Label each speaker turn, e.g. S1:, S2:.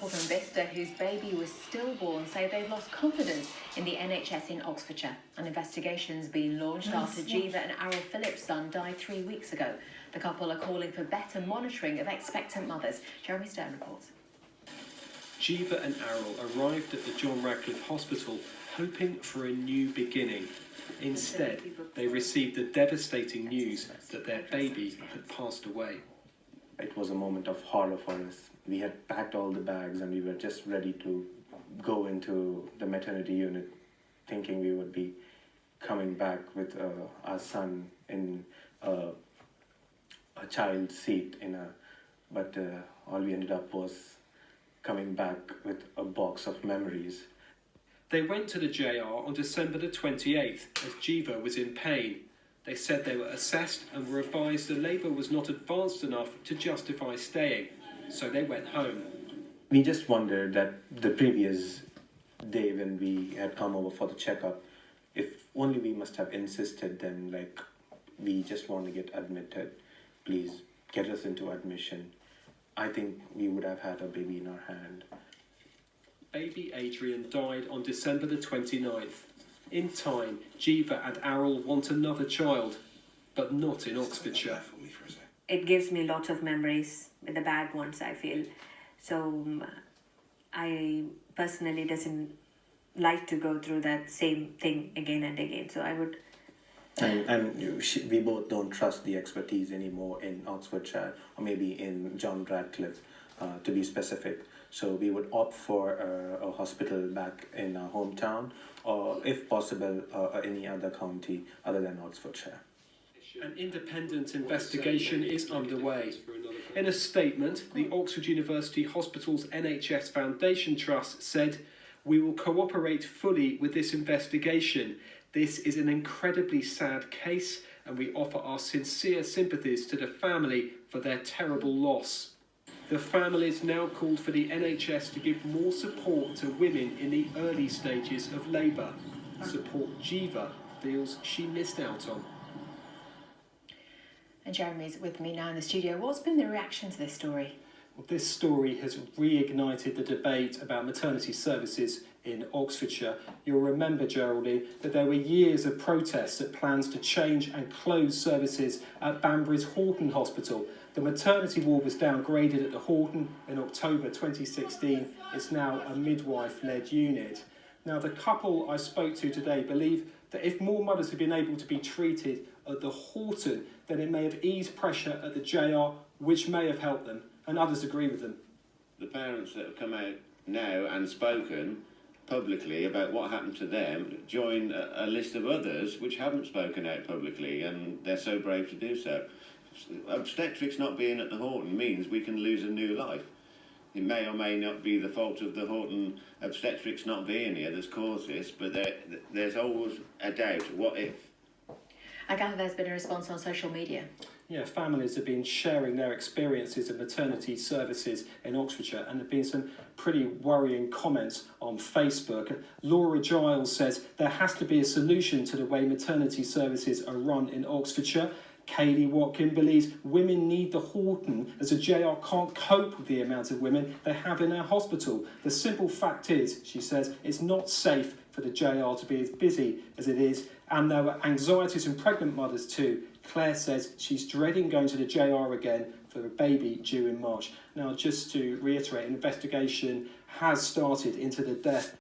S1: couple from Vista whose baby was stillborn say they've lost confidence in the NHS in Oxfordshire. An investigation's been launched after Jeeva and Arul Philip's son died 3 weeks ago. The couple are calling for better monitoring of expectant mothers. Jeremy Stern reports.
S2: Jeeva and Adriel arrived at the John Radcliffe Hospital hoping for a new beginning. Instead, they received the devastating news that their baby had passed away.
S3: It was a moment of horror for us. We had packed all the bags and we were just ready to go into the maternity unit, thinking we would be coming back with our son in a child seat but all we ended up was coming back with a box of memories.
S2: They went to the JR on December the 28th as Jeeva was in pain. They said they were assessed and were advised the labour was not advanced enough to justify staying, so they went home.
S3: We just wondered that the previous day when we had come over for the checkup, if only we must have insisted then, like, we just want to get admitted, please get us into admission. I think we would have had a baby in our hand.
S2: Baby Adrian died on December the 29th. In time, Jeeva and Adriel want another child, but not in Oxfordshire.
S4: It gives me lots of memories, the bad ones, I feel. So I personally doesn't like to go through that same thing again and again. So I would...
S3: we both don't trust the expertise anymore in Oxfordshire, or maybe in John Radcliffe, to be specific. So we would opt for a hospital back in our hometown, or if possible, any other county other than Oxfordshire.
S2: An independent investigation is underway. In a statement, the Oxford University Hospital's NHS Foundation Trust said, "We will cooperate fully with this investigation. This is an incredibly sad case, and we offer our sincere sympathies to the family for their terrible loss." The families now called for the NHS to give more support to women in the early stages of labour, support Jeeva feels she missed out on.
S1: And Jeremy's with me now in the studio. What's been the reaction to this story?
S2: Well, this story has reignited the debate about maternity services in Oxfordshire. You'll remember, Geraldine, that there were years of protests at plans to change and close services at Banbury's Horton Hospital. The maternity ward was downgraded at the Horton in October 2016. It's now a midwife-led unit. Now, the couple I spoke to today believe that if more mothers had been able to be treated at the Horton, then it may have eased pressure at the JR, which may have helped them, and others agree with them.
S5: The parents that have come out now and spoken publicly about what happened to them join a list of others which haven't spoken out publicly, and they're so brave to do so. Obstetrics not being at the Horton means we can lose a new life. It may or may not be the fault of the Horton obstetrics not being here that's caused this, but there's always a doubt, what if?
S1: I gather there's been a response on social media.
S2: Yeah, families have been sharing their experiences of maternity services in Oxfordshire, and there have been some pretty worrying comments on Facebook. Laura Giles says there has to be a solution to the way maternity services are run in Oxfordshire. Kaylee Watkin believes women need the Horton as a JR can't cope with the amount of women they have in our hospital. The simple fact is, she says, it's not safe for the JR to be as busy as it is, and there were anxieties in pregnant mothers too. Claire says she's dreading going to the JR again for a baby due in March. Now, just to reiterate, an investigation has started into the death